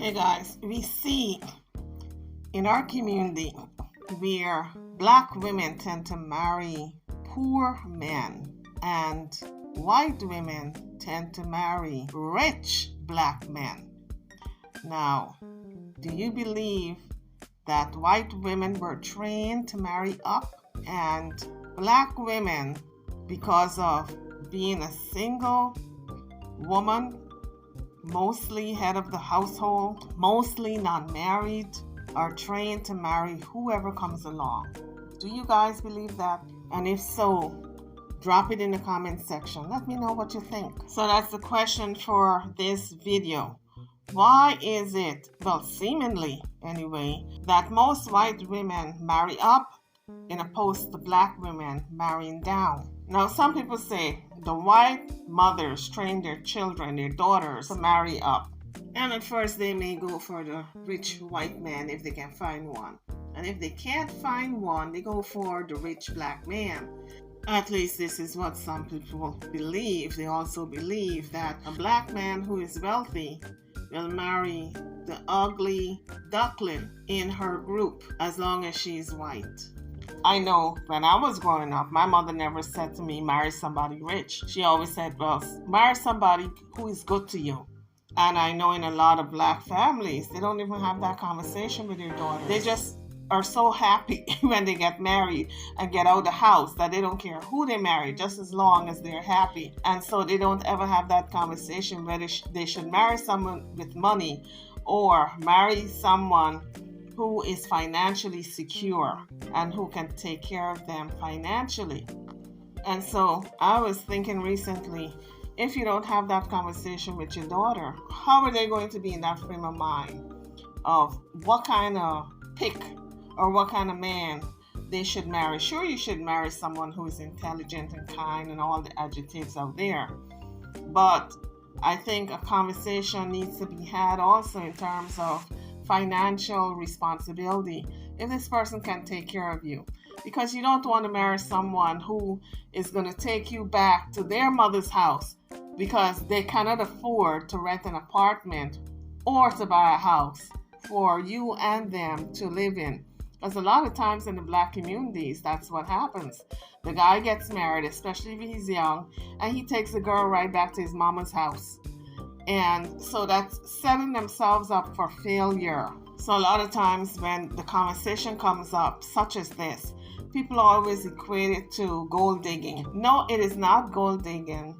Hey guys, we see in our community where black women tend to marry poor men and white women tend to marry rich black men. Now, do you believe that white women were trained to marry up and black women, because of being a single woman, mostly head of the household, mostly not married, are trained to marry whoever comes along? Do you guys believe that? And if so, drop it in the comment section. Let me know what you think. So that's the question for this video. Why is it, well, seemingly anyway, that most white women marry up in opposed to black women marrying down? Now, some people say the white mothers train their children, their daughters, to marry up. And at first they may go for the rich white man if they can find one. And if they can't find one, they go for the rich black man. At least this is what some people believe. They also believe that a black man who is wealthy will marry the ugly duckling in her group as long as she's white. I know when I was growing up, my mother never said to me, marry somebody rich. She always said, well, marry somebody who is good to you. And I know in a lot of black families, they don't even have that conversation with their daughters. They just are so happy when they get married and get out of the house that they don't care who they marry, just as long as they're happy. And so they don't ever have that conversation whether they should marry someone with money or marry someone who is financially secure and who can take care of them financially. And so I was thinking recently, if you don't have that conversation with your daughter, how are they going to be in that frame of mind of what kind of pick or what kind of man they should marry? Sure, you should marry someone who is intelligent and kind and all the adjectives out there. But I think a conversation needs to be had also in terms of financial responsibility, if this person can take care of you. Because you don't want to marry someone who is going to take you back to their mother's house because they cannot afford to rent an apartment or to buy a house for you and them to live in. Because a lot of times in the black communities, that's what happens. The guy gets married, especially if he's young, and he takes the girl right back to his mama's house. And so that's setting themselves up for failure. So a lot of times when the conversation comes up, such as this, people always equate it to gold digging. No, it is not gold digging.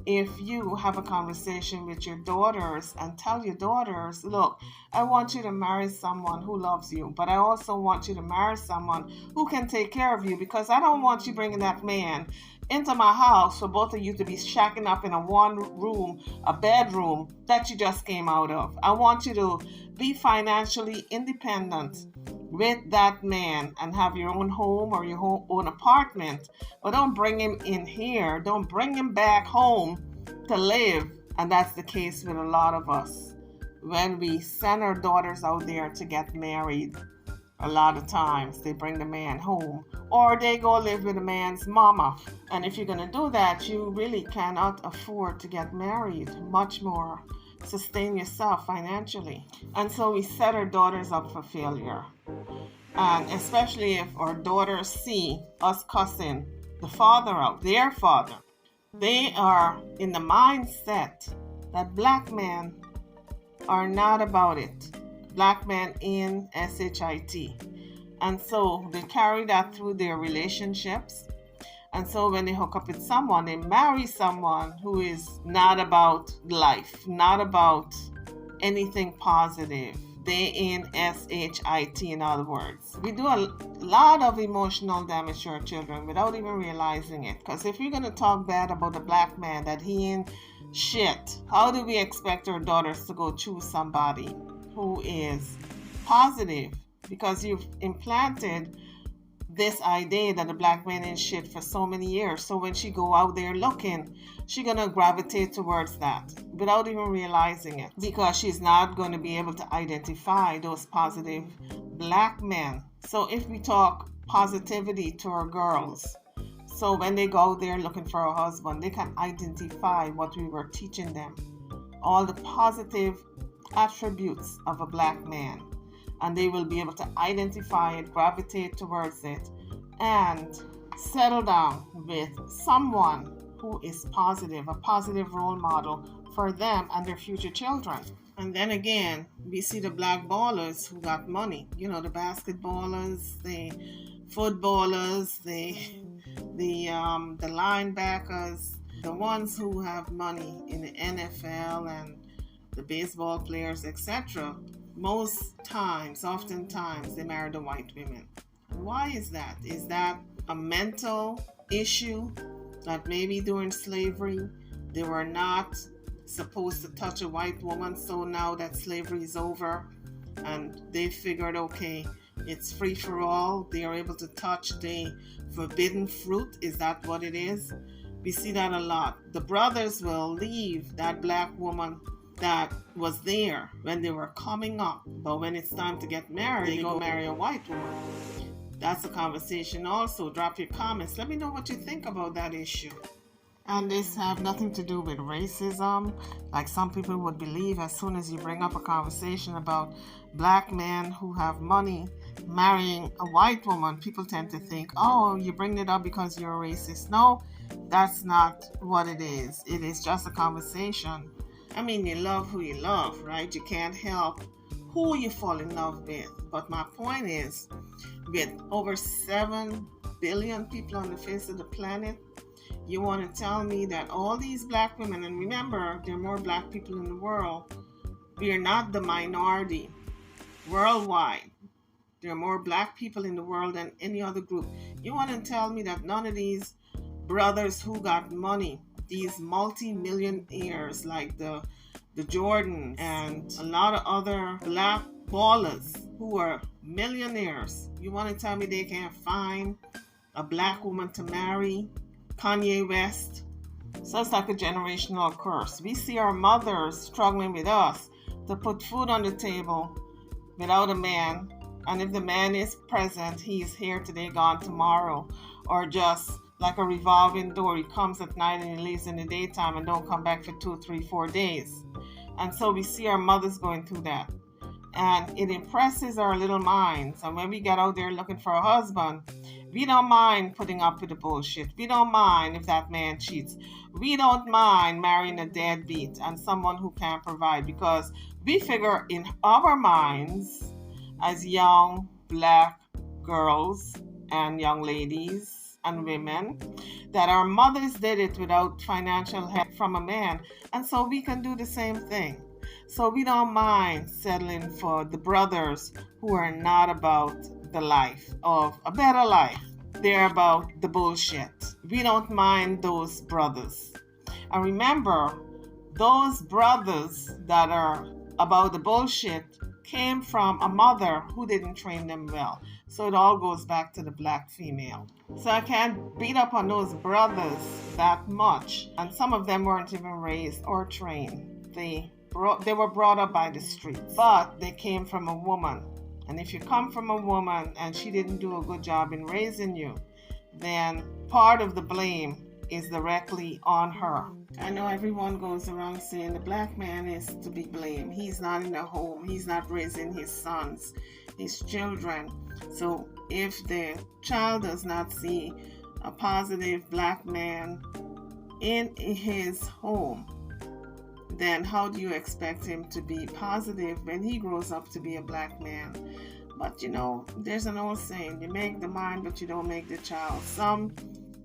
If you have a conversation with your daughters and tell your daughters, look, I want you to marry someone who loves you, but I also want you to marry someone who can take care of you, because I don't want you bringing that man into my house for both of you to be shacking up in a a bedroom that you just came out of. I want you to be financially independent with that man and have your own home or your own apartment, but don't bring him in here. Don't bring him back home to live. And that's the case with a lot of us. When we send our daughters out there to get married, a lot of times they bring the man home or they go live with the man's mama. And if you're going to do that, you really cannot afford to get married, much more sustain yourself financially. And so we set our daughters up for failure. And especially if our daughters see us cussing the father out, their father, they are in the mindset that black men are not about it. Black men in SHIT. And so they carry that through their relationships. And so when they hook up with someone, they marry someone who is not about life, not about anything positive. They in SHIT, in other words. We do a lot of emotional damage to our children without even realizing it. Because if you're going to talk bad about a black man, that he in shit, how do we expect our daughters to go choose somebody who is positive? Because you've implanted this idea that the black man is shit for so many years. So when she go out there looking, she's going to gravitate towards that without even realizing it, because she's not going to be able to identify those positive black men. So if we talk positivity to our girls, so when they go out there looking for a husband, they can identify what we were teaching them. All the positive attributes of a black man, and they will be able to identify it, gravitate towards it, and settle down with someone who is positive, a positive role model for them and their future children. And then again, we see the black ballers who got money. You know, the basketballers, the footballers, the linebackers, the ones who have money in the NFL and the baseball players, etc. Most times, oftentimes, they marry the white women. Why is that? Is that a mental issue that maybe during slavery they were not supposed to touch a white woman, so now that slavery is over and they figured, okay, it's free for all, they are able to touch the forbidden fruit? Is that what it is? We see that a lot. The brothers will leave that black woman that was there when they were coming up, but when it's time to get married, they go marry a white woman. That's a conversation also. Drop your comments. Let me know what you think about that issue. And this have nothing to do with racism, like some people would believe. As soon as you bring up a conversation about black men who have money marrying a white woman, people tend to think, oh, you bring it up because you're a racist. No, that's not what it is. It is just a conversation. I mean, you love who you love, right? You can't help who you fall in love with. But my point is, with over 7 billion people on the face of the planet, you want to tell me that all these black women, and remember, there are more black people in the world, we are not the minority worldwide. There are more black people in the world than any other group. You want to tell me that none of these brothers who got money, these multi-millionaires like the Jordan and a lot of other black ballers who are millionaires, you want to tell me they can't find a black woman to marry? Kanye West. So it's like a generational curse. We see our mothers struggling with us to put food on the table without a man. And if the man is present, he is here today, gone tomorrow. Or just like a revolving door, he comes at night and he leaves in the daytime and don't come back for 2, 3, 4 days. And so we see our mothers going through that. And it impresses our little minds. And when we get out there looking for a husband, we don't mind putting up with the bullshit. We don't mind if that man cheats. We don't mind marrying a deadbeat and someone who can't provide, because we figure in our minds as young black girls and young ladies and women that our mothers did it without financial help from a man, and so we can do the same thing. So we don't mind settling for the brothers who are not about the life of a better life. They're about the bullshit. We don't mind those brothers. And remember, those brothers that are about the bullshit came from a mother who didn't train them well. So it all goes back to the black female. So I can't beat up on those brothers that much. And some of them weren't even raised or trained. They were brought up by the streets, but they came from a woman. And if you come from a woman and she didn't do a good job in raising you, then part of the blame is directly on her. I know everyone goes around saying the black man is to be blamed. He's not in a home. He's not raising his sons, his children. So if the child does not see a positive black man in his home, then how do you expect him to be positive when he grows up to be a black man? But you know, there's an old saying, you make the mind, but you don't make the child. Some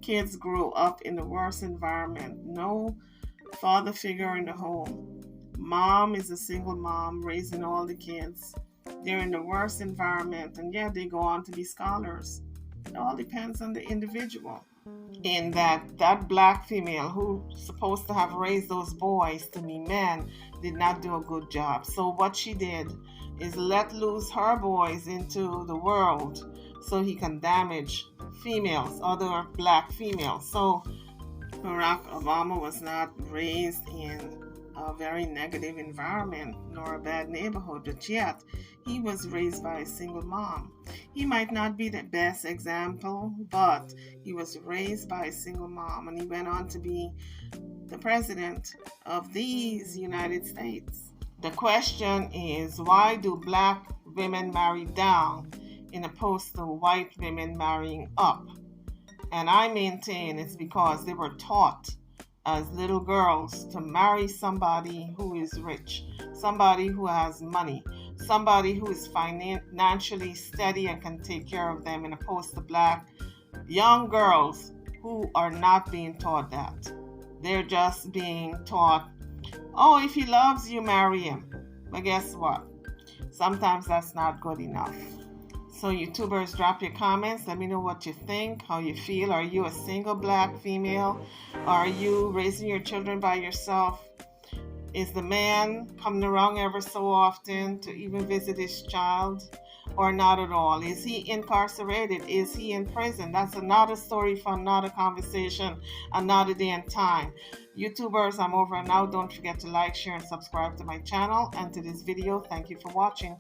kids grow up in the worst environment. No father figure in the home. Mom is a single mom raising all the kids. They're in the worst environment, and yeah, they go on to be scholars. It all depends on the individual. In that black female who's supposed to have raised those boys to be men did not do a good job. So what she did is let loose her boys into the world so he can damage females, other black females. So Barack Obama was not raised in a very negative environment nor a bad neighborhood, but yet he was raised by a single mom. He might not be the best example, but he was raised by a single mom, and he went on to be the president of these United States. The question is, why do black women marry down in opposed to white women marrying up? And I maintain it's because they were taught as little girls to marry somebody who is rich, somebody who has money, somebody who is financially steady and can take care of them, in opposed to black young girls who are not being taught that. They're just being taught, oh, if he loves you, marry him. But guess what? Sometimes that's not good enough. So YouTubers, drop your comments. Let me know what you think, how you feel. Are you a single black female? Are you raising your children by yourself? Is the man coming around ever so often to even visit his child, or not at all? Is he incarcerated? Is he in prison? That's another story for another conversation, another day and time. YouTubers, I'm over and out. Don't forget to like, share, and subscribe to my channel and to this video. Thank you for watching.